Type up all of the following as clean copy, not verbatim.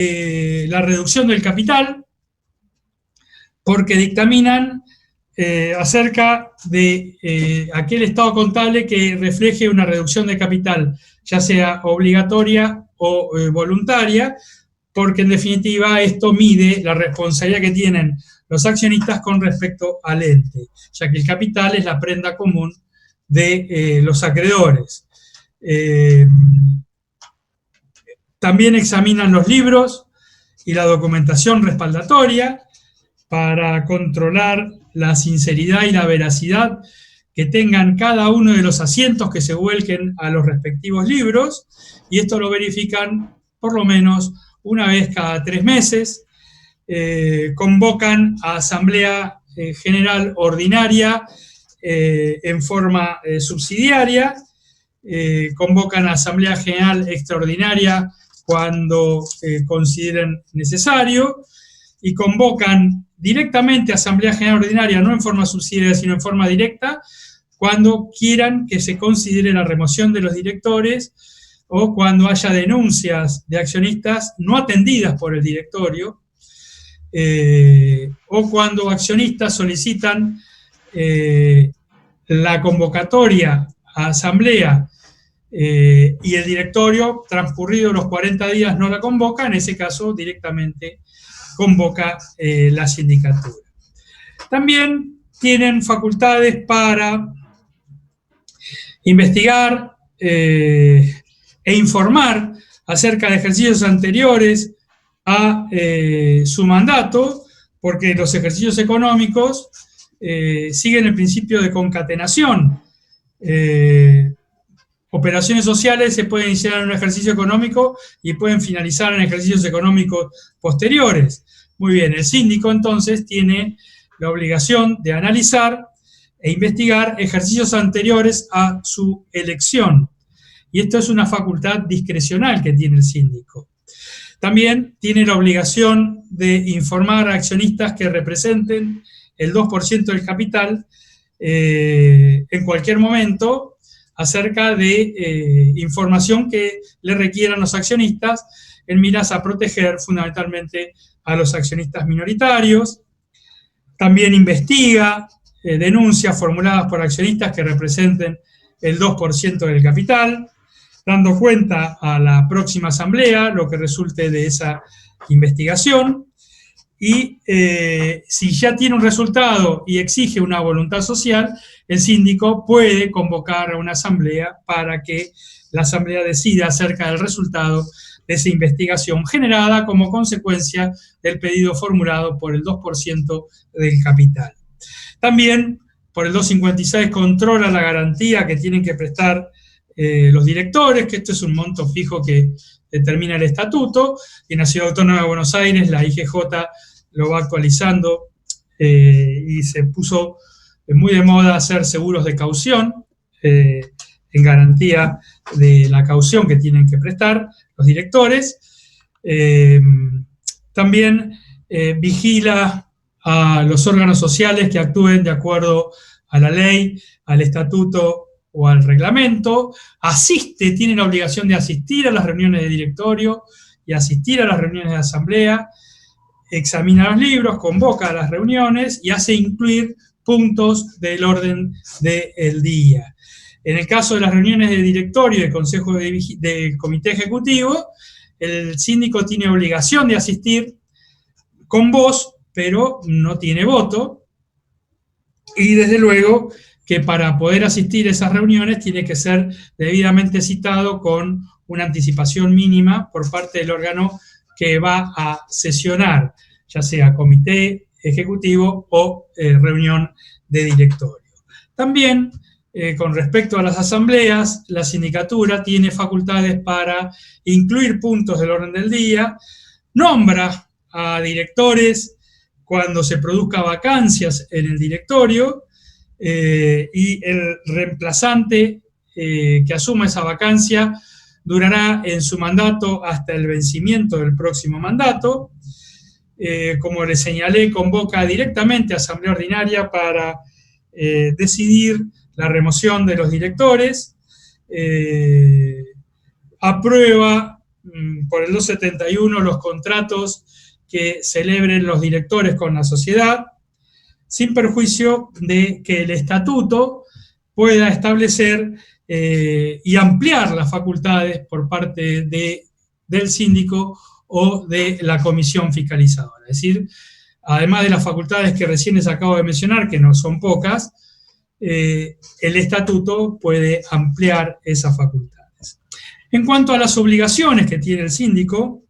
la reducción del capital, porque dictaminan acerca de aquel estado contable que refleje una reducción de capital, ya sea obligatoria o voluntaria, porque en definitiva esto mide la responsabilidad que tienen los accionistas con respecto al ente, ya que el capital es la prenda común de los acreedores. También examinan los libros y la documentación respaldatoria para controlar la sinceridad y la veracidad que tengan cada uno de los asientos que se vuelquen a los respectivos libros, y esto lo verifican por lo menos una vez cada 3 meses. Convocan a asamblea general ordinaria en forma subsidiaria, convocan a asamblea general extraordinaria cuando consideren necesario, y convocan directamente a asamblea general ordinaria, no en forma subsidiaria, sino en forma directa, cuando quieran que se considere la remoción de los directores o cuando haya denuncias de accionistas no atendidas por el directorio, o cuando accionistas solicitan la convocatoria a asamblea y el directorio, transcurridos los 40 días, no la convoca. En ese caso directamente convoca la sindicatura. También tienen facultades para investigar e informar acerca de ejercicios anteriores a su mandato, porque los ejercicios económicos siguen el principio de concatenación. Operaciones sociales se pueden iniciar en un ejercicio económico y pueden finalizar en ejercicios económicos posteriores. Muy bien, el síndico entonces tiene la obligación de analizar e investigar ejercicios anteriores a su elección. Y esto es una facultad discrecional que tiene el síndico. También tiene la obligación de informar a accionistas que representen el 2% del capital en cualquier momento acerca de información que le requieran los accionistas en miras a proteger fundamentalmente a los accionistas minoritarios. También investiga denuncias formuladas por accionistas que representen el 2% del capital, dando cuenta a la próxima asamblea lo que resulte de esa investigación. Y si ya tiene un resultado y exige una voluntad social, el síndico puede convocar a una asamblea para que la asamblea decida acerca del resultado de esa investigación generada como consecuencia del pedido formulado por el 2% del capital. También, por el 256, controla la garantía que tienen que prestar los directores, que esto es un monto fijo que determina el estatuto, y en la Ciudad Autónoma de Buenos Aires la IGJ lo va actualizando y se puso muy de moda hacer seguros de caución en garantía de la caución que tienen que prestar los directores. También vigila a los órganos sociales que actúen de acuerdo a la ley, al estatuto o al reglamento. Asiste, tiene la obligación de asistir a las reuniones de directorio y asistir a las reuniones de asamblea. Examina los libros, convoca a las reuniones y hace incluir puntos del orden del día. En el caso de las reuniones de directorio y de consejo de comité ejecutivo, el síndico tiene obligación de asistir con voz, pero no tiene voto, y desde luego que para poder asistir a esas reuniones tiene que ser debidamente citado con una anticipación mínima por parte del órgano que va a sesionar, ya sea comité ejecutivo o reunión de directorio. También, con respecto a las asambleas, la sindicatura tiene facultades para incluir puntos del orden del día, nombra a directores cuando se produzca vacancias en el directorio, y el reemplazante que asuma esa vacancia durará en su mandato hasta el vencimiento del próximo mandato. Como les señalé, convoca directamente a asamblea ordinaria para decidir la remoción de los directores, aprueba por el 271 los contratos que celebren los directores con la sociedad, sin perjuicio de que el estatuto pueda establecer y ampliar las facultades por parte del síndico o de la comisión fiscalizadora. Es decir, además de las facultades que recién les acabo de mencionar, que no son pocas, el estatuto puede ampliar esas facultades. En cuanto a las obligaciones que tiene el síndico,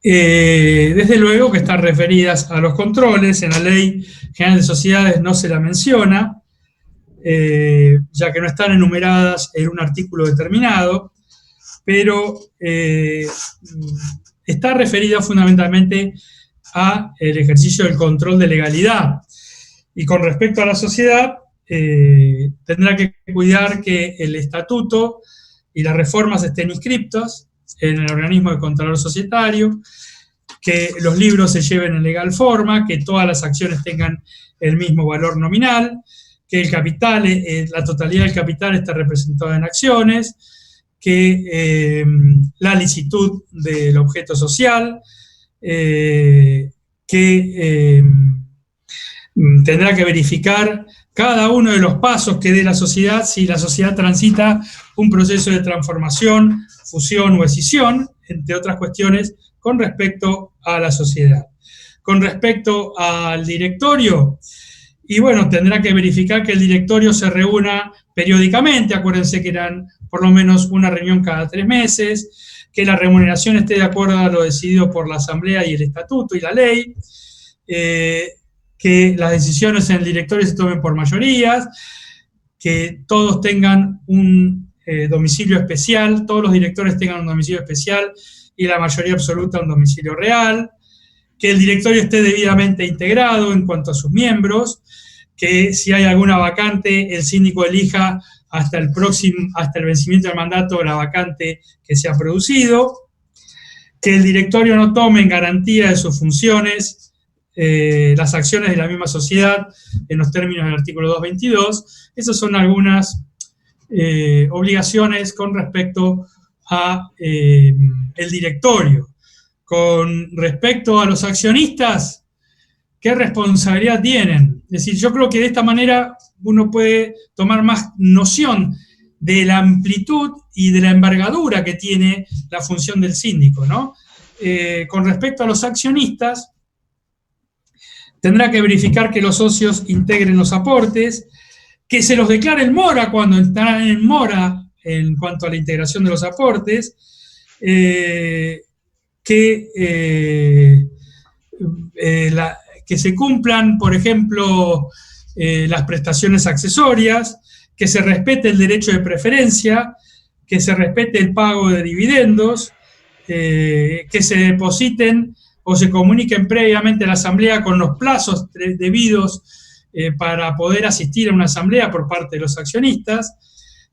desde luego que están referidas a los controles. En la Ley General de Sociedades no se la menciona, ya que no están enumeradas en un artículo determinado, pero está referida fundamentalmente al ejercicio del control de legalidad. Y con respecto a la sociedad, tendrá que cuidar que el estatuto y las reformas estén inscriptas en el organismo de contralor societario, que los libros se lleven en legal forma, que todas las acciones tengan el mismo valor nominal, que el capital, la totalidad del capital esté representada en acciones, que la licitud del objeto social, que tendrá que verificar cada uno de los pasos que dé la sociedad, si la sociedad transita un proceso de transformación, fusión o escisión, entre otras cuestiones, con respecto a la sociedad. Con respecto al directorio, y bueno, tendrá que verificar que el directorio se reúna periódicamente, acuérdense que eran por lo menos una reunión cada 3 meses, que la remuneración esté de acuerdo a lo decidido por la Asamblea y el Estatuto y la ley, que las decisiones en el directorio se tomen por mayorías, que todos tengan un domicilio especial, todos los directores tengan un domicilio especial y la mayoría absoluta un domicilio real, que el directorio esté debidamente integrado en cuanto a sus miembros, que si hay alguna vacante, el síndico elija hasta el vencimiento del mandato la vacante que se ha producido, que el directorio no tome en garantía de sus funciones las acciones de la misma sociedad en los términos del artículo 222. Esas son algunas obligaciones con respecto a el directorio. Con respecto a los accionistas, ¿qué responsabilidad tienen? Es decir, yo creo que de esta manera uno puede tomar más noción de la amplitud y de la envergadura que tiene la función del síndico, ¿no? Con respecto a los accionistas, tendrá que verificar que los socios integren los aportes, que se los declare en mora cuando están en mora en cuanto a la integración de los aportes, que se cumplan, por ejemplo, las prestaciones accesorias, que se respete el derecho de preferencia, que se respete el pago de dividendos, que se depositen o se comuniquen previamente a la asamblea con los plazos debidos para poder asistir a una asamblea por parte de los accionistas,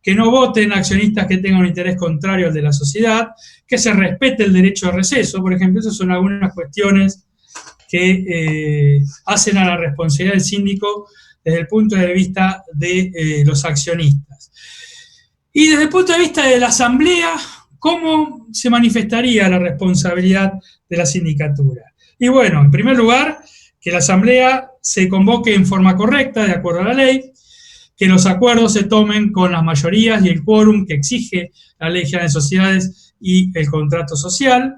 que no voten accionistas que tengan un interés contrario al de la sociedad, que se respete el derecho de receso, por ejemplo. Esas son algunas cuestiones que hacen a la responsabilidad del síndico desde el punto de vista de los accionistas. Y desde el punto de vista de la asamblea, ¿cómo se manifestaría la responsabilidad de la sindicatura? Y bueno, en primer lugar, que la asamblea se convoque en forma correcta, de acuerdo a la ley, que los acuerdos se tomen con las mayorías y el quórum que exige la Ley General de Sociedades y el contrato social,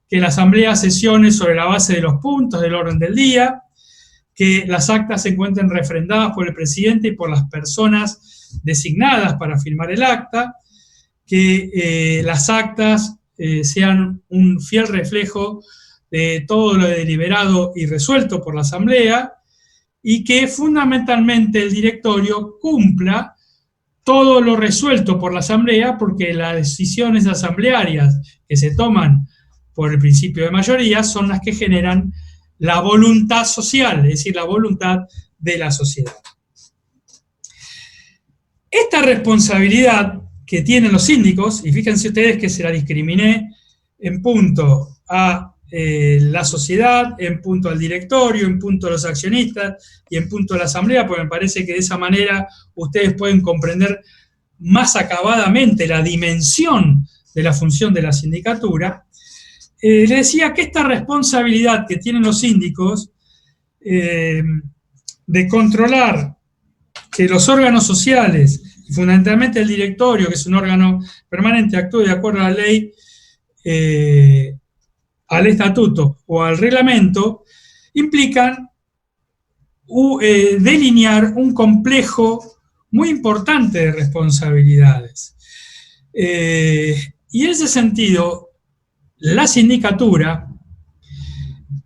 que la asamblea sesione sobre la base de los puntos del orden del día, que las actas se encuentren refrendadas por el presidente y por las personas designadas para firmar el acta, que las actas sean un fiel reflejo de todo lo deliberado y resuelto por la asamblea, y que fundamentalmente el directorio cumpla todo lo resuelto por la asamblea, porque las decisiones asamblearias que se toman por el principio de mayoría son las que generan la voluntad social, es decir, la voluntad de la sociedad. Esta responsabilidad que tienen los síndicos, y fíjense ustedes que se la discriminé en punto a la sociedad, en punto al directorio, en punto a los accionistas y en punto a la asamblea, porque me parece que de esa manera ustedes pueden comprender más acabadamente la dimensión de la función de la sindicatura, le decía que esta responsabilidad que tienen los síndicos de controlar que los órganos sociales, y fundamentalmente el directorio, que es un órgano permanente, actúe de acuerdo a la ley, al estatuto o al reglamento, implican delinear un complejo muy importante de responsabilidades. Y en ese sentido, la sindicatura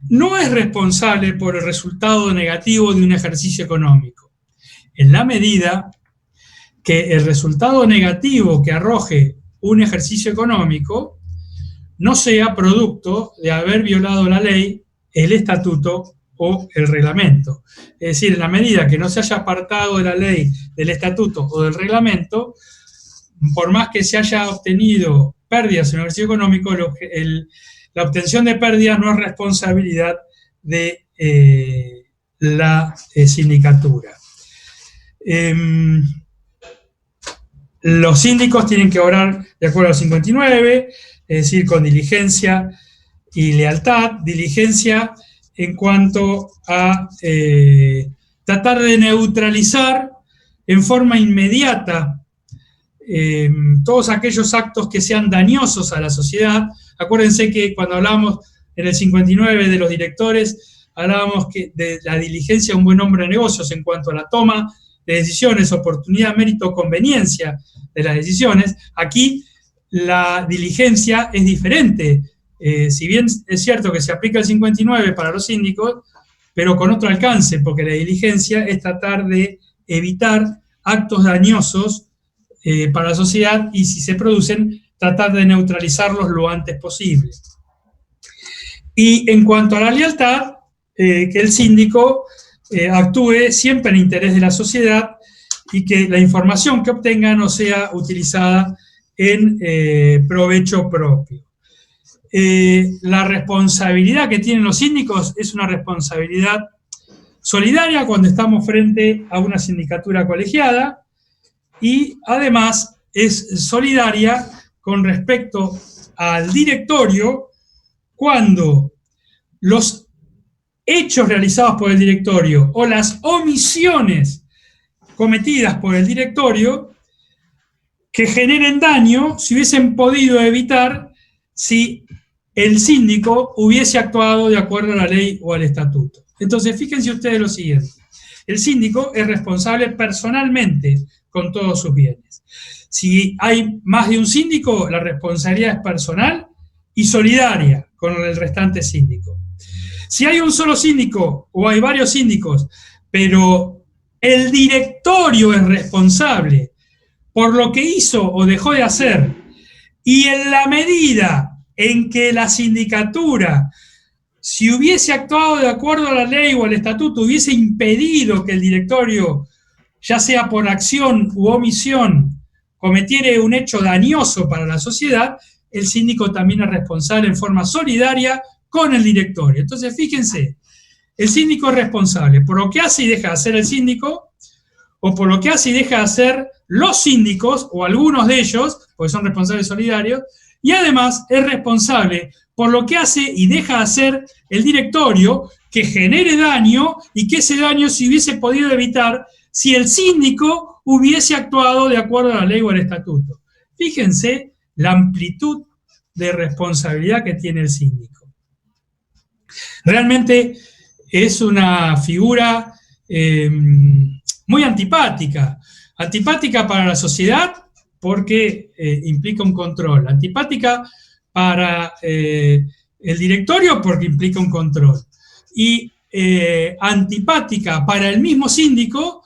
no es responsable por el resultado negativo de un ejercicio económico, en la medida que el resultado negativo que arroje un ejercicio económico no sea producto de haber violado la ley, el estatuto o el reglamento. Es decir, en la medida que no se haya apartado de la ley, del estatuto o del reglamento, por más que se haya obtenido pérdidas en el ejercicio económico, la obtención de pérdidas no es responsabilidad de la sindicatura. Los síndicos tienen que obrar de acuerdo al 59, es decir, con diligencia y lealtad. Diligencia en cuanto a tratar de neutralizar en forma inmediata todos aquellos actos que sean dañosos a la sociedad. Acuérdense que cuando hablamos en el 59 de los directores, hablábamos de la diligencia de un buen hombre de negocios en cuanto a la toma de decisiones, oportunidad, mérito, conveniencia de las decisiones. Aquí la diligencia es diferente. Si bien es cierto que se aplica el 59 para los síndicos, pero con otro alcance, porque la diligencia es tratar de evitar actos dañosos para la sociedad y, si se producen, tratar de neutralizarlos lo antes posible. Y en cuanto a la lealtad, que el síndico actúe siempre en interés de la sociedad y que la información que obtenga no sea utilizada en provecho propio. La responsabilidad que tienen los síndicos es una responsabilidad solidaria cuando estamos frente a una sindicatura colegiada, y además es solidaria con respecto al directorio cuando los hechos realizados por el directorio o las omisiones cometidas por el directorio que generen daño se hubiesen podido evitar si el síndico hubiese actuado de acuerdo a la ley o al estatuto. Entonces, fíjense ustedes lo siguiente. El síndico es responsable personalmente con todos sus bienes. Si hay más de un síndico, la responsabilidad es personal y solidaria con el restante síndico. Si hay un solo síndico o hay varios síndicos, pero el directorio es responsable por lo que hizo o dejó de hacer, y en la medida en que la sindicatura, si hubiese actuado de acuerdo a la ley o al estatuto, hubiese impedido que el directorio, ya sea por acción u omisión, cometiera un hecho dañoso para la sociedad, el síndico también es responsable en forma solidaria con el directorio. Entonces, fíjense, el síndico es responsable por lo que hace y deja de hacer el síndico, o por lo que hace y deja de hacer los síndicos, o algunos de ellos, porque son responsables solidarios, y además es responsable por lo que hace y deja de hacer el directorio, que genere daño, y que ese daño se hubiese podido evitar si el síndico hubiese actuado de acuerdo a la ley o al estatuto. Fíjense la amplitud de responsabilidad que tiene el síndico. Realmente es una figura muy antipática. Antipática para la sociedad porque implica un control. Antipática para el directorio porque implica un control. Y antipática para el mismo síndico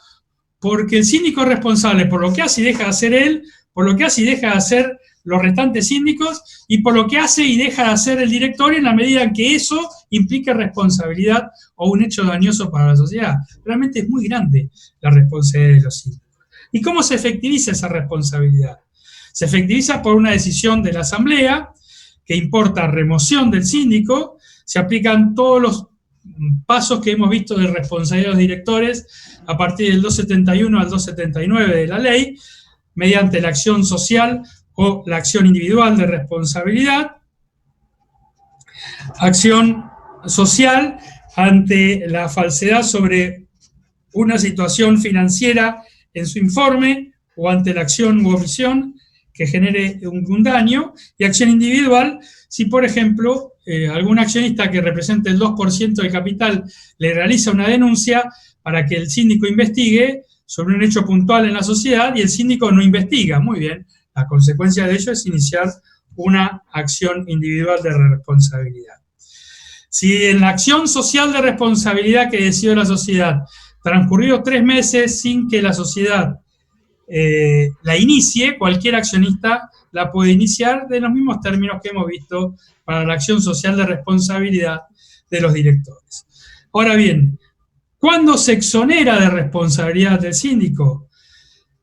porque el síndico es responsable por lo que hace y deja de hacer él, por lo que hace y deja de hacer los restantes síndicos, y por lo que hace y deja de hacer el directorio en la medida en que eso implique responsabilidad o un hecho dañoso para la sociedad. Realmente es muy grande la responsabilidad de los síndicos. ¿Y cómo se efectiviza esa responsabilidad? Se efectiviza por una decisión de la asamblea que importa remoción del síndico. Se aplican todos los pasos que hemos visto de responsabilidad de los directores a partir del 271 al 279 de la ley, mediante la acción social o la acción individual de responsabilidad, acción social ante la falsedad sobre una situación financiera en su informe o ante la acción u omisión que genere un daño, y acción individual si, por ejemplo, algún accionista que represente el 2% del capital le realiza una denuncia para que el síndico investigue sobre un hecho puntual en la sociedad y el síndico no investiga. Muy bien, la consecuencia de ello es iniciar una acción individual de responsabilidad. Si en la acción social de responsabilidad que decidió la sociedad, transcurridos 3 meses sin que la sociedad la inicie, cualquier accionista la puede iniciar de los mismos términos que hemos visto para la acción social de responsabilidad de los directores. Ahora bien, ¿cuándo se exonera de responsabilidad del síndico?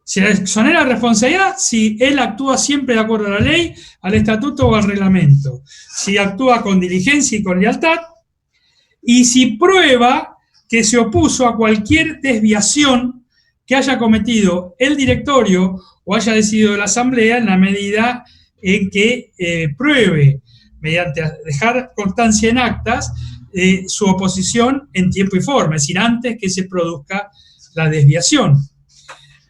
Se exonera de responsabilidad si él actúa siempre de acuerdo a la ley, al estatuto o al reglamento, si actúa con diligencia y con lealtad, y si prueba que se opuso a cualquier desviación que haya cometido el directorio o haya decidido la asamblea en la medida en que pruebe, mediante dejar constancia en actas, su oposición en tiempo y forma, es decir, antes que se produzca la desviación.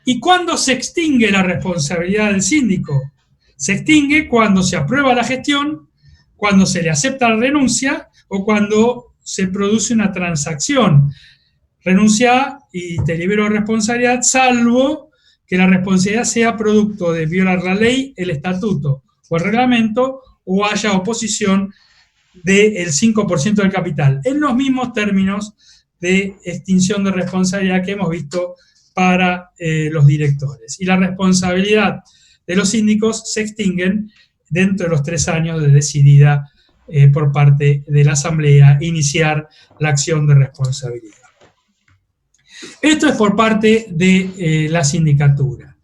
¿Y cuándo se extingue la responsabilidad del síndico? Se extingue cuando se aprueba la gestión, cuando se le acepta la renuncia o cuando se produce una transacción. Renuncia y te libero de responsabilidad, salvo que la responsabilidad sea producto de violar la ley, el estatuto o el reglamento, o haya oposición del 5% del capital, en los mismos términos de extinción de responsabilidad que hemos visto para los directores. Y la responsabilidad de los síndicos se extinguen dentro de los 3 años de decidida por parte de la asamblea iniciar la acción de responsabilidad. Esto es por parte de la sindicatura.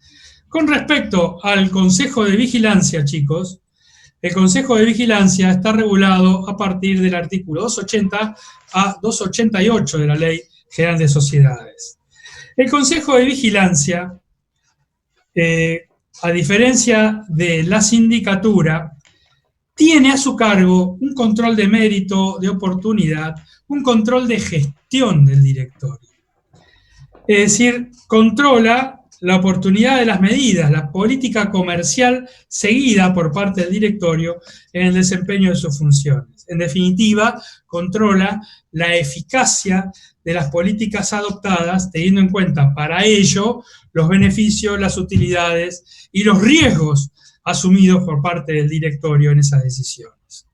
Con respecto al Consejo de Vigilancia, chicos, el Consejo de Vigilancia está regulado a partir del artículo 280 a 288 de la Ley General de Sociedades. El Consejo de Vigilancia, a diferencia de la sindicatura, tiene a su cargo un control de mérito, de oportunidad, un control de gestión del directorio. Es decir, controla la oportunidad de las medidas, la política comercial seguida por parte del directorio en el desempeño de sus funciones. En definitiva, controla la eficacia de las políticas adoptadas, teniendo en cuenta para ello los beneficios, las utilidades y los riesgos asumidos por parte del directorio en esas decisiones.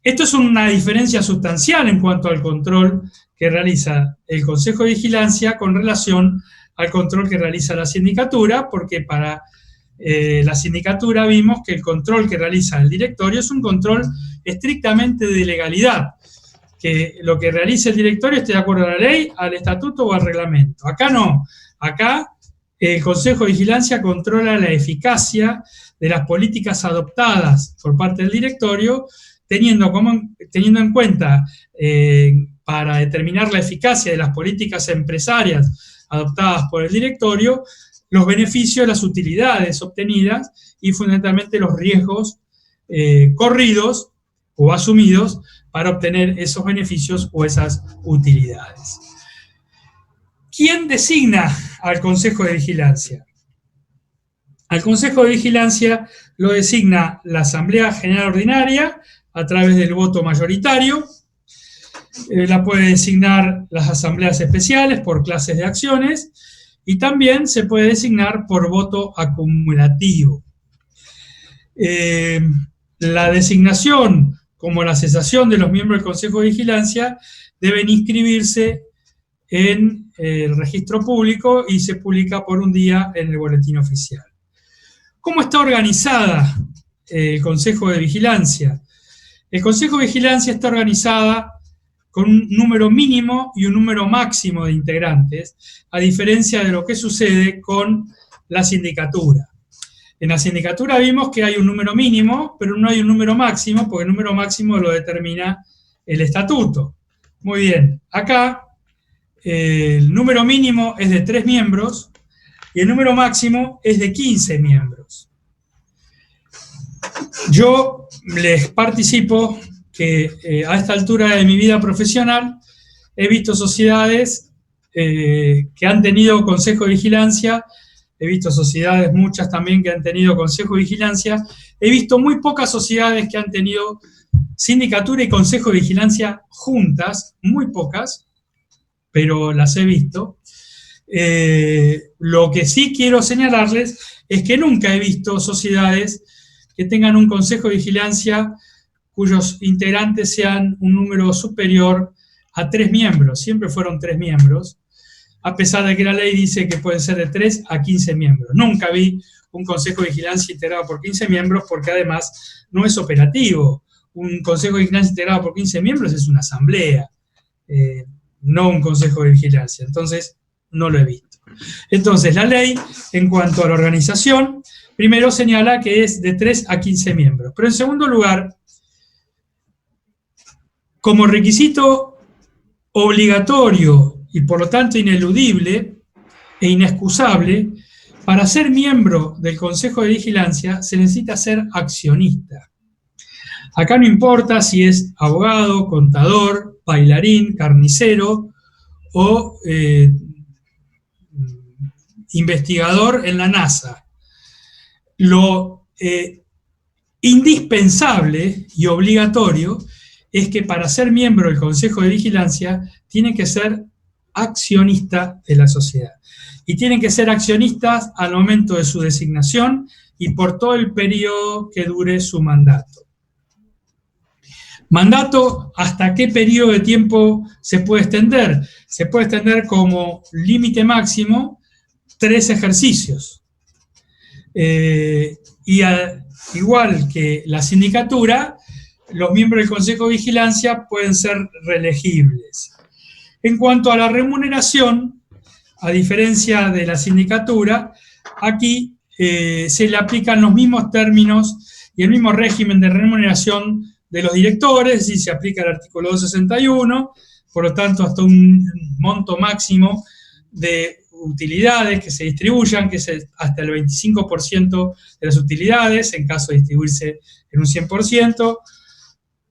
Esto es una diferencia sustancial en cuanto al control que realiza el Consejo de Vigilancia con relación al control que realiza la sindicatura, porque para la sindicatura vimos que el control que realiza el directorio es un control estrictamente de legalidad, que lo que realice el directorio esté de acuerdo a la ley, al estatuto o al reglamento. Acá no, acá el Consejo de Vigilancia controla la eficacia de las políticas adoptadas por parte del directorio, teniendo en cuenta para determinar la eficacia de las políticas empresarias adoptadas por el directorio, los beneficios, las utilidades obtenidas y fundamentalmente los riesgos corridos o asumidos para obtener esos beneficios o esas utilidades. ¿Quién designa al Consejo de Vigilancia? Al Consejo de Vigilancia lo designa la Asamblea General Ordinaria a través del voto mayoritario. La puede designar las asambleas especiales por clases de acciones y también se puede designar por voto acumulativo. La designación como la cesación de los miembros del Consejo de Vigilancia deben inscribirse en el registro público y se publica por un día en el boletín oficial. ¿Cómo está organizada el Consejo de Vigilancia? El Consejo de Vigilancia está organizada con un número mínimo y un número máximo de integrantes, a diferencia de lo que sucede con la sindicatura. En la sindicatura vimos que hay un número mínimo, pero no hay un número máximo, porque el número máximo lo determina el estatuto. Muy bien, acá el número mínimo es de 3 miembros y el número máximo es de 15 miembros. Yo les participo que a esta altura de mi vida profesional he visto sociedades que han tenido consejo de vigilancia, he visto sociedades muchas también que han tenido consejo de vigilancia, he visto muy pocas sociedades que han tenido sindicatura y consejo de vigilancia juntas, muy pocas, pero las he visto. Lo que sí quiero señalarles es que nunca he visto sociedades que tengan un consejo de vigilancia cuyos integrantes sean un número superior a 3 miembros. Siempre fueron 3 miembros, a pesar de que la ley dice que pueden ser de 3 a 15 miembros. Nunca vi un consejo de vigilancia integrado por 15 miembros porque además no es operativo. Un consejo de vigilancia integrado por 15 miembros es una asamblea, no un consejo de vigilancia. Entonces, no lo he visto. Entonces, la ley, en cuanto a la organización, primero señala que es de 3 a 15 miembros. Pero en segundo lugar, como requisito obligatorio y por lo tanto ineludible e inexcusable, para ser miembro del Consejo de Vigilancia se necesita ser accionista. Acá no importa si es abogado, contador, bailarín, carnicero o investigador en la NASA. Lo indispensable y obligatorio es que para ser miembro del Consejo de Vigilancia tiene que ser accionista de la sociedad. Y tienen que ser accionistas al momento de su designación y por todo el periodo que dure su mandato. ¿Mandato hasta qué periodo de tiempo se puede extender? Se puede extender como límite máximo 3 ejercicios. Igual que la sindicatura, los miembros del Consejo de Vigilancia pueden ser reelegibles. En cuanto a la remuneración, a diferencia de la sindicatura, aquí se le aplican los mismos términos y el mismo régimen de remuneración de los directores, es decir, se aplica el artículo 261, por lo tanto, hasta un monto máximo de utilidades que se distribuyan, que es hasta el 25% de las utilidades, en caso de distribuirse en un 100%,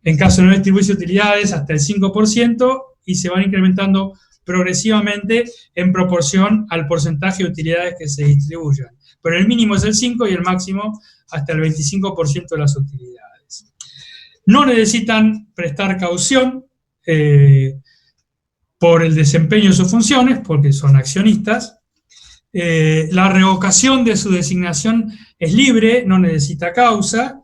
en caso de no distribuirse utilidades, hasta el 5%, y se van incrementando progresivamente en proporción al porcentaje de utilidades que se distribuyan. Pero el mínimo es el 5% y el máximo hasta el 25% de las utilidades. No necesitan prestar caución por el desempeño de sus funciones, porque son accionistas. La revocación de su designación es libre, no necesita causa,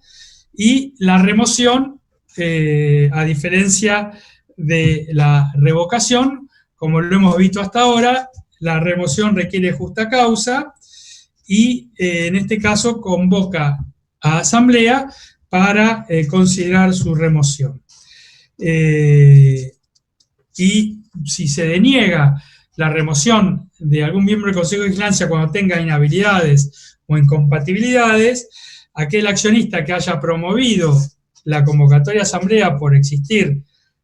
y la remoción, a diferencia de la revocación, como lo hemos visto hasta ahora, la remoción requiere justa causa y en este caso convoca a asamblea para considerar su remoción. Y si se deniega la remoción de algún miembro del Consejo de Vigilancia cuando tenga inhabilidades o incompatibilidades, aquel accionista que haya promovido la convocatoria de asamblea por existir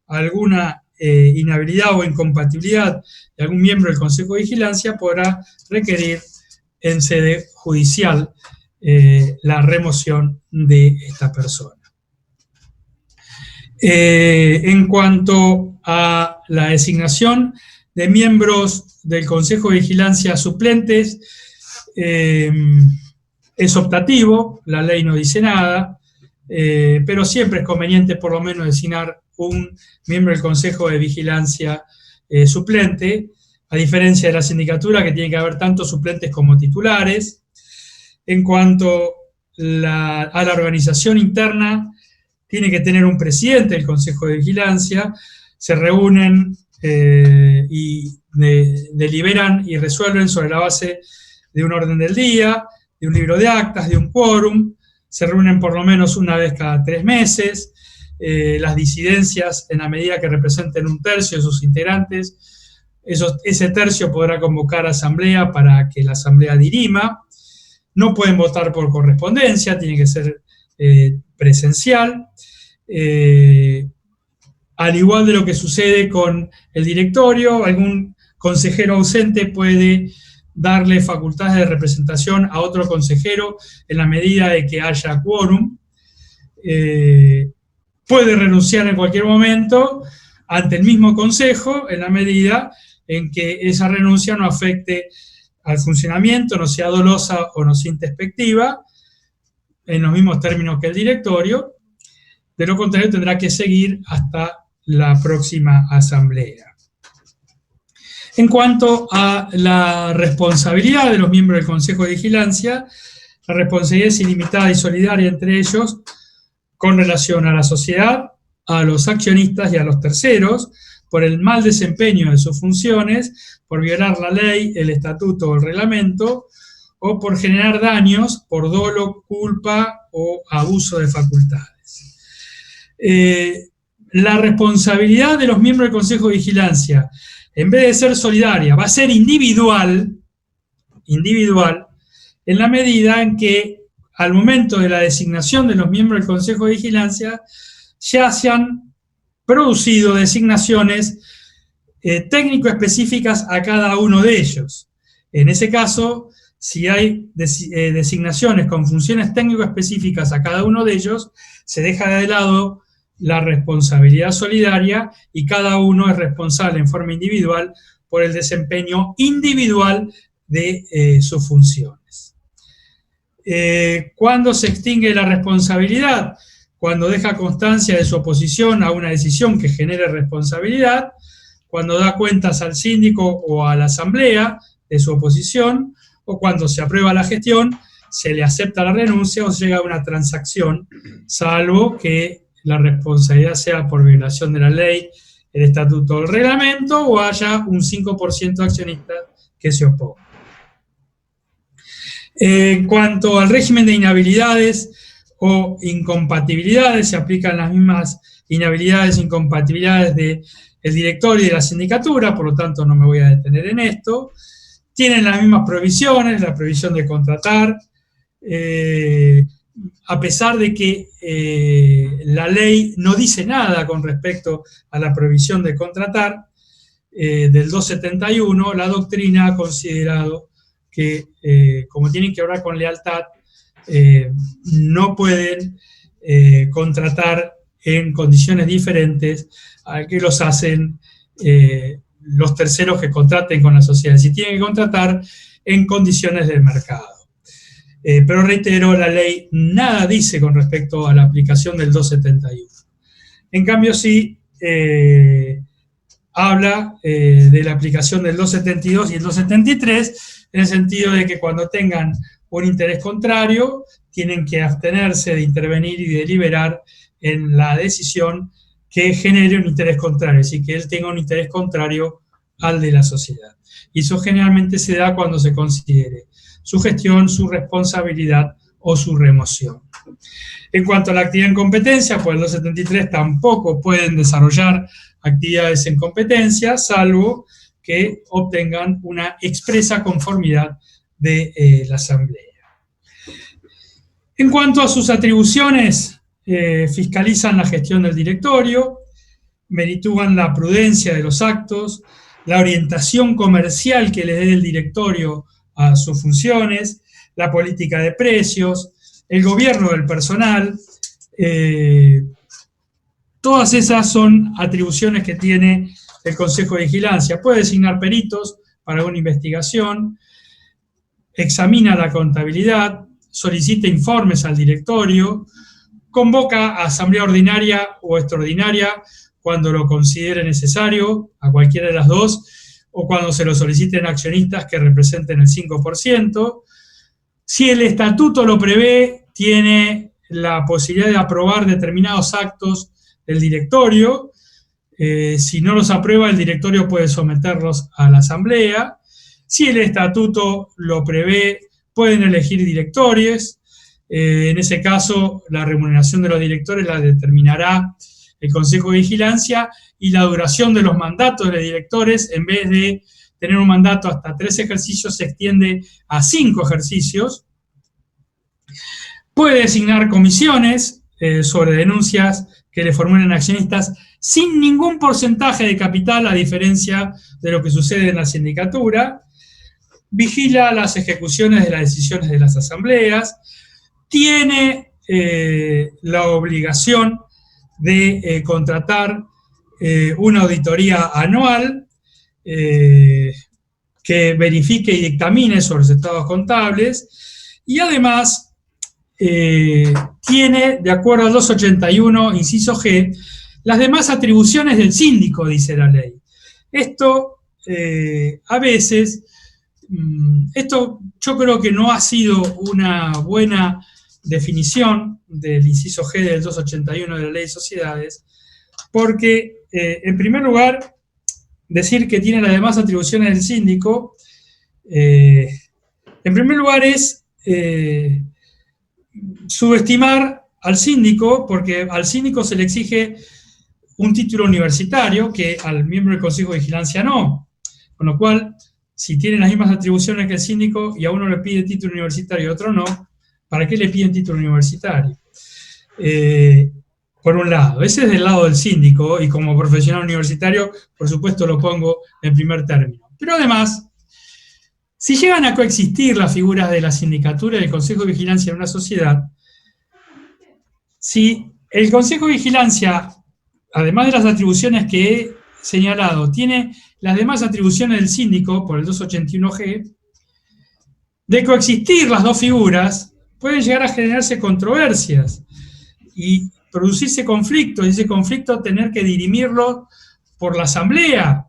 alguna inhabilidad o incompatibilidad de algún miembro del Consejo de Vigilancia podrá requerir en sede judicial la remoción de esta persona. En cuanto a la designación de miembros del Consejo de Vigilancia suplentes, es optativo, la ley no dice nada, pero siempre es conveniente por lo menos designar un miembro del Consejo de Vigilancia suplente, a diferencia de la sindicatura, que tiene que haber tanto suplentes como titulares. En cuanto a la organización interna, tiene que tener un presidente del Consejo de Vigilancia, se reúnen y deliberan y resuelven sobre la base de un orden del día, de un libro de actas, de un quórum, se reúnen por lo menos una vez cada 3 meses, las disidencias en la medida que representen un tercio de sus integrantes, ese tercio podrá convocar a asamblea para que la asamblea dirima, no pueden votar por correspondencia, tiene que ser presencial, al igual de lo que sucede con el directorio, algún consejero ausente puede darle facultades de representación a otro consejero en la medida de que haya quórum, puede renunciar en cualquier momento ante el mismo consejo, en la medida en que esa renuncia no afecte al funcionamiento, no sea dolosa o no sea introspectiva, en los mismos términos que el directorio. De lo contrario, tendrá que seguir hasta la próxima asamblea. En cuanto a la responsabilidad de los miembros del Consejo de Vigilancia, la responsabilidad es ilimitada y solidaria entre ellos con relación a la sociedad, a los accionistas y a los terceros, por el mal desempeño de sus funciones, por violar la ley, el estatuto o el reglamento, o por generar daños por dolo, culpa o abuso de facultades. La responsabilidad de los miembros del Consejo de Vigilancia, en vez de ser solidaria, va a ser individual, en la medida en que al momento de la designación de los miembros del Consejo de Vigilancia ya se han producido designaciones técnico específicas a cada uno de ellos. En ese caso, si hay designaciones con funciones técnico específicas a cada uno de ellos, se deja de lado la responsabilidad solidaria y cada uno es responsable en forma individual por el desempeño individual de sus funciones. ¿Cuándo se extingue la responsabilidad? Cuando deja constancia de su oposición a una decisión que genere responsabilidad, cuando da cuentas al síndico o a la asamblea de su oposición, o cuando se aprueba la gestión, se le acepta la renuncia o se llega a una transacción, salvo que la responsabilidad sea por violación de la ley, el estatuto o el reglamento, o haya un 5% de accionistas que se oponga. En cuanto al régimen de inhabilidades o incompatibilidades, se aplican las mismas inhabilidades e incompatibilidades del directorio y de la sindicatura, por lo tanto no me voy a detener en esto. Tienen las mismas prohibiciones, la prohibición de contratar, a pesar de que la ley no dice nada con respecto a la prohibición de contratar, del 271, la doctrina ha considerado que, como tienen que obrar con lealtad, no pueden contratar en condiciones diferentes a que los hacen los terceros que contraten con la sociedad. Si tienen que contratar en condiciones del mercado. Pero reitero, la ley nada dice con respecto a la aplicación del 271. En cambio, sí habla de la aplicación del 272 y el 273, en el sentido de que cuando tengan un interés contrario, tienen que abstenerse de intervenir y de deliberar en la decisión que genere un interés contrario, es decir, que él tenga un interés contrario al de la sociedad. Y eso generalmente se da cuando se considere su gestión, su responsabilidad o su remoción. En cuanto a la actividad en competencia, pues el 273 tampoco pueden desarrollar actividades en competencia, salvo que obtengan una expresa conformidad de la Asamblea. En cuanto a sus atribuciones, fiscalizan la gestión del directorio, meritúan la prudencia de los actos, la orientación comercial que le dé el directorio a sus funciones, la política de precios, el gobierno del personal. Todas esas son atribuciones que tiene el Consejo de Vigilancia. Puede designar peritos para una investigación, examina la contabilidad, solicita informes al directorio, convoca a asamblea ordinaria o extraordinaria cuando lo considere necesario, a cualquiera de las dos, o cuando se lo soliciten accionistas que representen el 5%. Si el estatuto lo prevé, tiene la posibilidad de aprobar determinados actos del directorio. Si no los aprueba, el directorio puede someterlos a la asamblea. Si el estatuto lo prevé, pueden elegir directores. En ese caso, la remuneración de los directores la determinará el Consejo de Vigilancia, y la duración de los mandatos de los directores, en vez de tener un mandato hasta 3 ejercicios, se extiende a 5 ejercicios. Puede designar comisiones sobre denuncias que le formulen accionistas sin ningún porcentaje de capital, a diferencia de lo que sucede en la sindicatura. Vigila las ejecuciones de las decisiones de las asambleas. Tiene la obligación de contratar una auditoría anual que verifique y dictamine sobre los estados contables, y además tiene, de acuerdo al 281, inciso G, las demás atribuciones del síndico, dice la ley. Esto, a veces, esto yo creo que no ha sido una buena definición del inciso G del 281 de la Ley de Sociedades, porque, en primer lugar, decir que tiene las demás atribuciones del síndico, en primer lugar es subestimar al síndico, porque al síndico se le exige un título universitario que al miembro del Consejo de Vigilancia no. Con lo cual, si tiene las mismas atribuciones que el síndico y a uno le pide título universitario y a otro no, ¿para qué le piden título universitario? Por un lado, ese es del lado del síndico, y como profesional universitario, por supuesto lo pongo en primer término. Pero además, si llegan a coexistir las figuras de la sindicatura y del Consejo de Vigilancia en una sociedad, si el Consejo de Vigilancia, además de las atribuciones que he señalado, tiene las demás atribuciones del síndico, por el 281G, de coexistir las dos figuras, pueden llegar a generarse controversias y producirse conflictos, y ese conflicto tener que dirimirlo por la asamblea,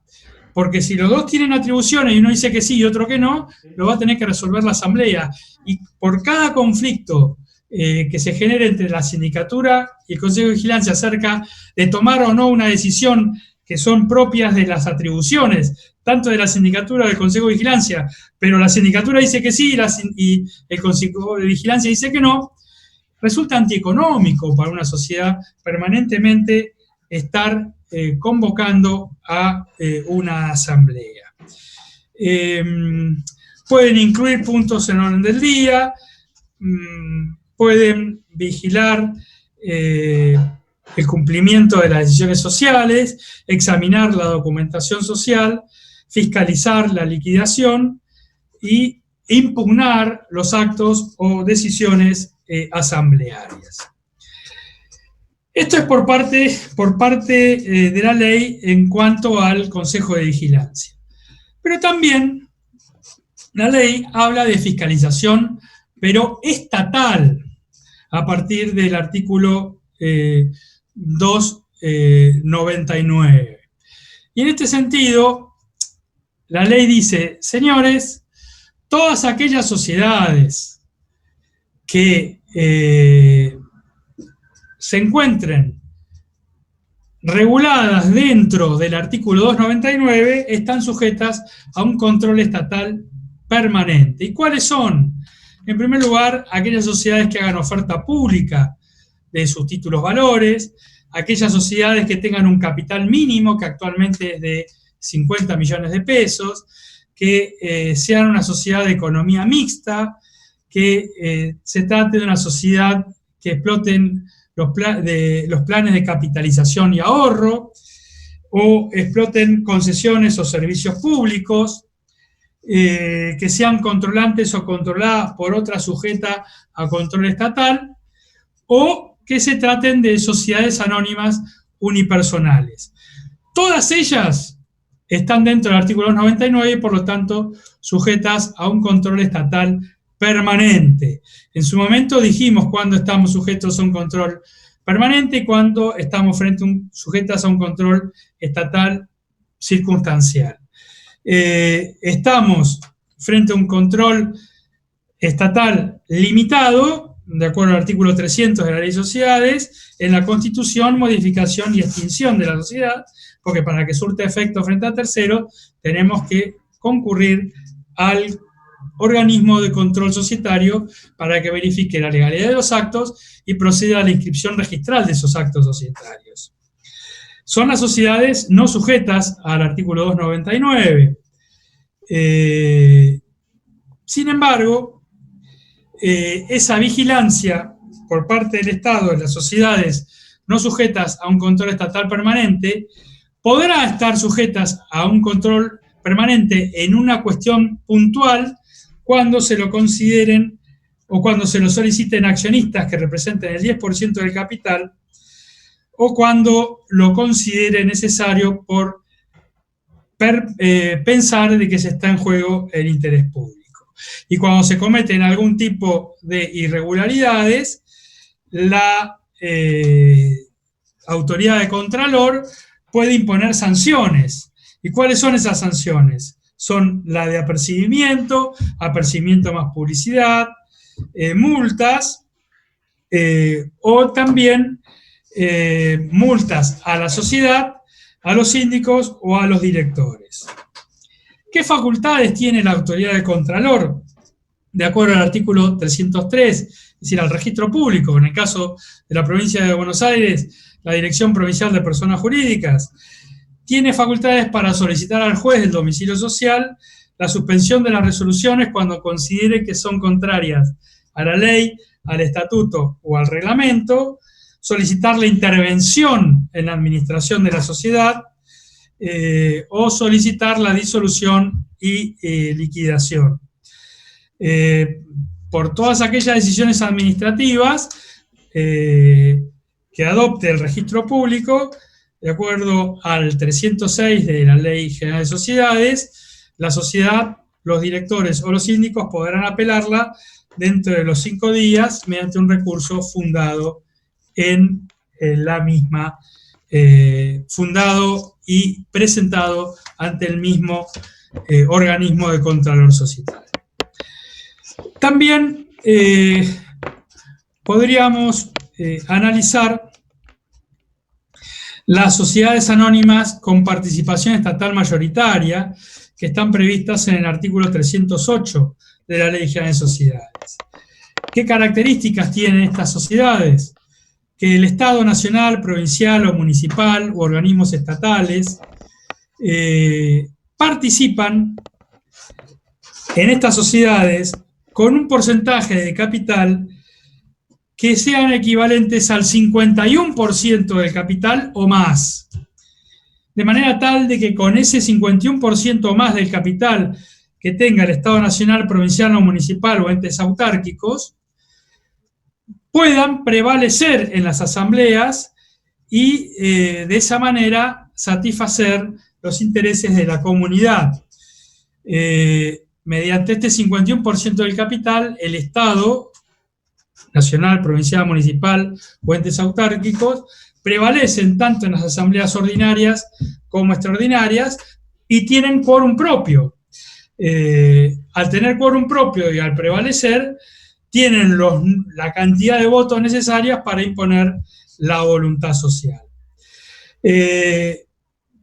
porque si los dos tienen atribuciones y uno dice que sí y otro que no, lo va a tener que resolver la asamblea, y por cada conflicto que se genere entre la sindicatura y el Consejo de Vigilancia acerca de tomar o no una decisión que son propias de las atribuciones, tanto de la sindicatura del Consejo de Vigilancia, pero la sindicatura dice que sí y el Consejo de Vigilancia dice que no, resulta antieconómico para una sociedad permanentemente estar convocando a una asamblea. Pueden incluir puntos en orden del día, pueden vigilar el cumplimiento de las decisiones sociales, examinar la documentación social, fiscalizar la liquidación y impugnar los actos o decisiones asamblearias. Esto es por parte de la ley en cuanto al Consejo de Vigilancia. Pero también la ley habla de fiscalización, pero estatal, a partir del artículo 299. Y en este sentido, la ley dice, señores, todas aquellas sociedades que se encuentren reguladas dentro del artículo 299 están sujetas a un control estatal permanente. ¿Y cuáles son? En primer lugar, aquellas sociedades que hagan oferta pública de sus títulos valores, aquellas sociedades que tengan un capital mínimo, que actualmente es de 50 millones de pesos, que sean una sociedad de economía mixta, que se trate de una sociedad que exploten los planes de capitalización y ahorro, o exploten concesiones o servicios públicos, que sean controlantes o controladas por otra sujeta a control estatal, o que se traten de sociedades anónimas unipersonales. Todas ellas están dentro del artículo 299 y por lo tanto sujetas a un control estatal permanente. En su momento dijimos cuándo estamos sujetos a un control permanente y cuándo estamos sujetas a un control estatal circunstancial. Estamos frente a un control estatal limitado, de acuerdo al artículo 300 de la Ley de Sociedades, en la constitución, modificación y extinción de la sociedad, porque para que surta efecto frente a terceros, tenemos que concurrir al organismo de control societario para que verifique la legalidad de los actos y proceda a la inscripción registral de esos actos societarios. Son las sociedades no sujetas al artículo 299. Sin embargo, esa vigilancia por parte del Estado de las sociedades no sujetas a un control estatal permanente podrá estar sujetas a un control permanente en una cuestión puntual cuando se lo consideren o cuando se lo soliciten accionistas que representen el 10% del capital, o cuando lo considere necesario por pensar de que se está en juego el interés público. Y cuando se cometen algún tipo de irregularidades, la autoridad de Contralor puede imponer sanciones. ¿Y cuáles son esas sanciones? Son la de apercibimiento más publicidad, multas, o también multas a la sociedad, a los síndicos o a los directores. ¿Qué facultades tiene la autoridad de Contralor? De acuerdo al artículo 303, es decir, al registro público, en el caso de la provincia de Buenos Aires, la Dirección Provincial de Personas Jurídicas, tiene facultades para solicitar al juez del domicilio social la suspensión de las resoluciones cuando considere que son contrarias a la ley, al estatuto o al reglamento, solicitar la intervención en la administración de la sociedad, o solicitar la disolución y liquidación. Por todas aquellas decisiones administrativas que adopte el registro público, de acuerdo al 306 de la Ley General de Sociedades, la sociedad, los directores o los síndicos podrán apelarla dentro de los 5 días mediante un recurso fundado en la misma, fundado y presentado ante el mismo organismo de Contralor Societario. También podríamos analizar las sociedades anónimas con participación estatal mayoritaria que están previstas en el artículo 308 de la Ley General de Sociedades. ¿Qué características tienen estas sociedades? Que el Estado nacional, provincial o municipal u organismos estatales participan en estas sociedades con un porcentaje de capital que sean equivalentes al 51% del capital o más. De manera tal de que con ese 51% o más del capital que tenga el Estado nacional, provincial o municipal o entes autárquicos, puedan prevalecer en las asambleas y de esa manera satisfacer los intereses de la comunidad. Mediante este 51% del capital, el Estado nacional, provincial, municipal o entes autárquicos prevalecen tanto en las asambleas ordinarias como extraordinarias y tienen quórum propio. Al tener quórum propio y al prevalecer, tienen la cantidad de votos necesarias para imponer la voluntad social.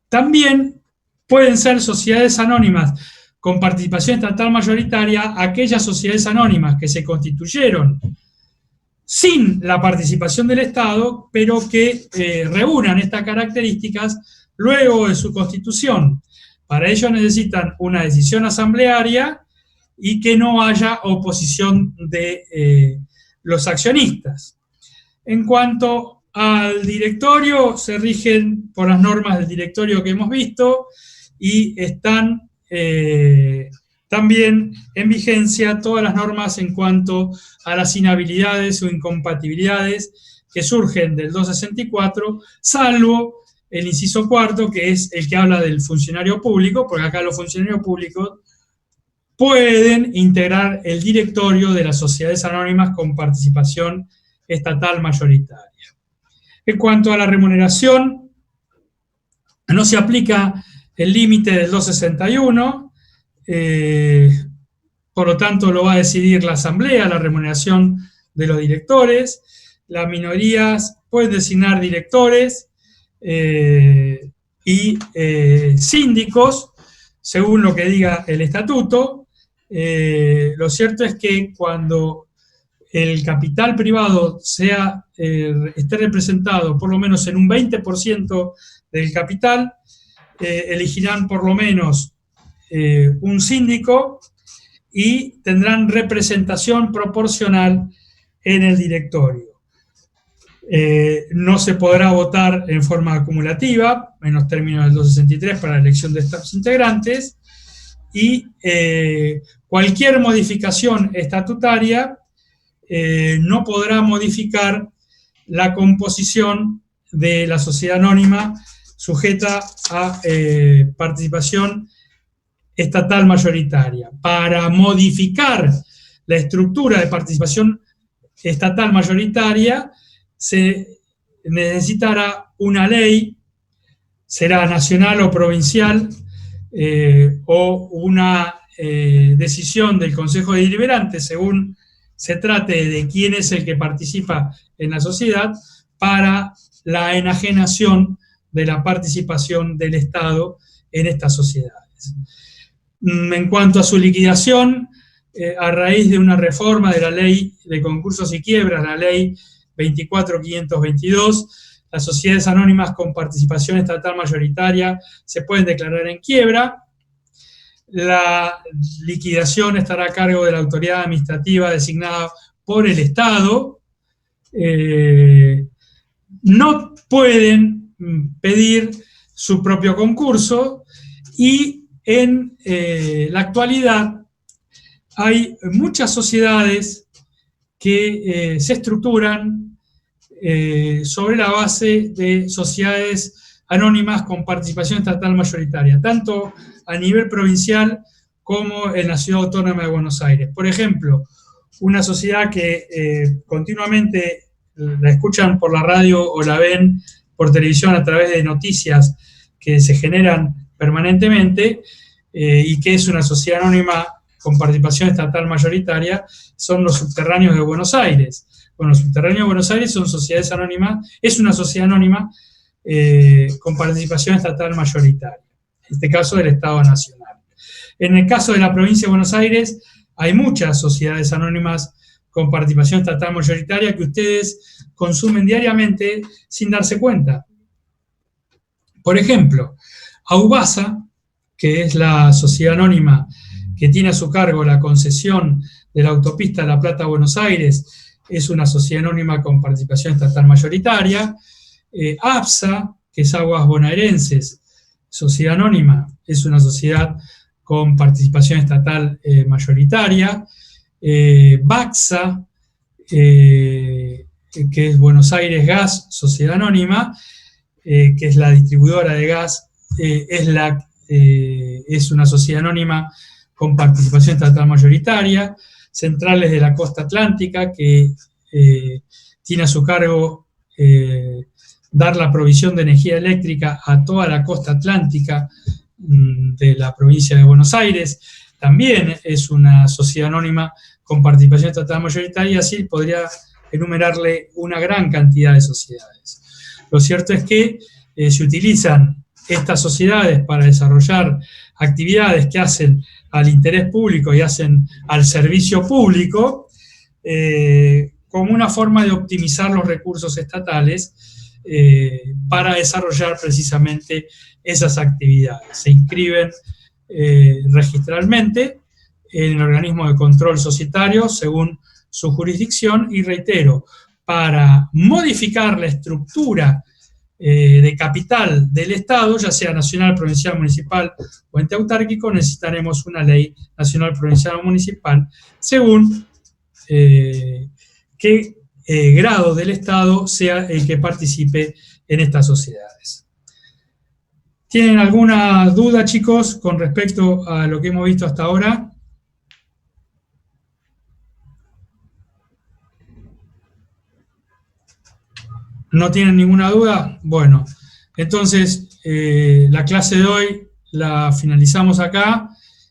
También pueden ser sociedades anónimas con participación estatal mayoritaria aquellas sociedades anónimas que se constituyeron sin la participación del Estado, pero que reúnan estas características luego de su constitución. Para ello necesitan una decisión asamblearia y que no haya oposición de los accionistas. En cuanto al directorio, se rigen por las normas del directorio que hemos visto y están también en vigencia todas las normas en cuanto a las inhabilidades o incompatibilidades que surgen del 264, salvo el inciso cuarto, que es el que habla del funcionario público, porque acá los funcionarios públicos pueden integrar el directorio de las sociedades anónimas con participación estatal mayoritaria. En cuanto a la remuneración, no se aplica el límite del 261, por lo tanto lo va a decidir la asamblea, la remuneración de los directores. Las minorías pueden designar directores y síndicos, según lo que diga el estatuto. Lo cierto es que cuando el capital privado esté representado por lo menos en un 20% del capital, elegirán por lo menos un síndico y tendrán representación proporcional en el directorio. No se podrá votar en forma acumulativa, en los términos del 263 para la elección de estos integrantes, y cualquier modificación estatutaria no podrá modificar la composición de la sociedad anónima sujeta a participación estatal mayoritaria. Para modificar la estructura de participación estatal mayoritaria se necesitará una ley, será nacional o provincial, o una decisión del Consejo Deliberante, según se trate de quién es el que participa en la sociedad, para la enajenación de la participación del Estado en estas sociedades. En cuanto a su liquidación, a raíz de una reforma de la Ley de Concursos y Quiebras, la Ley 24.522, las sociedades anónimas con participación estatal mayoritaria se pueden declarar en quiebra. La liquidación estará a cargo de la autoridad administrativa designada por el Estado. No pueden pedir su propio concurso y en la actualidad hay muchas sociedades que se estructuran sobre la base de sociedades anónimas con participación estatal mayoritaria, tanto a nivel provincial como en la Ciudad Autónoma de Buenos Aires. Por ejemplo, una sociedad que continuamente la escuchan por la radio o la ven por televisión a través de noticias que se generan permanentemente y que es una sociedad anónima con participación estatal mayoritaria, son los Subterráneos de Buenos Aires. Bueno, los Subterráneos de Buenos Aires son sociedades anónimas, es una sociedad anónima con participación estatal mayoritaria, en este caso del Estado Nacional. En el caso de la provincia de Buenos Aires, hay muchas sociedades anónimas con participación estatal mayoritaria que ustedes consumen diariamente sin darse cuenta. Por ejemplo, Aubasa, que es la sociedad anónima que tiene a su cargo la concesión de la autopista La Plata-Buenos Aires, es una sociedad anónima con participación estatal mayoritaria. ABSA, que es Aguas Bonaerenses, sociedad anónima, es una sociedad con participación estatal mayoritaria. BACSA, que es Buenos Aires Gas, sociedad anónima, que es la distribuidora de gas, es una sociedad anónima con participación estatal mayoritaria. Centrales de la Costa Atlántica, que tiene a su cargo dar la provisión de energía eléctrica a toda la costa atlántica de la provincia de Buenos Aires, también es una sociedad anónima con participación estatal mayoritaria, y así podría enumerarle una gran cantidad de sociedades. Lo cierto es que se utilizan estas sociedades para desarrollar actividades que hacen al interés público y hacen al servicio público, como una forma de optimizar los recursos estatales para desarrollar precisamente esas actividades. Se inscriben registralmente en el organismo de control societario según su jurisdicción y, reitero, para modificar la estructura de capital del Estado, ya sea nacional, provincial, municipal o ente autárquico, necesitaremos una ley nacional, provincial o municipal según qué grado del Estado sea el que participe en estas sociedades. ¿Tienen alguna duda, chicos, con respecto a lo que hemos visto hasta ahora? ¿No tienen ninguna duda? Bueno, entonces la clase de hoy la finalizamos acá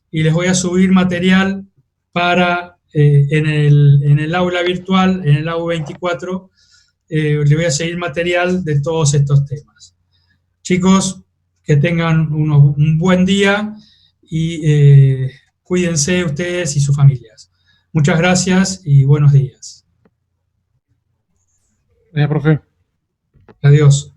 y les voy a subir material para en el aula virtual, en el AU24, les voy a seguir material de todos estos temas. Chicos, que tengan un buen día y cuídense ustedes y sus familias. Muchas gracias y buenos días. Gracias, profe. Adiós.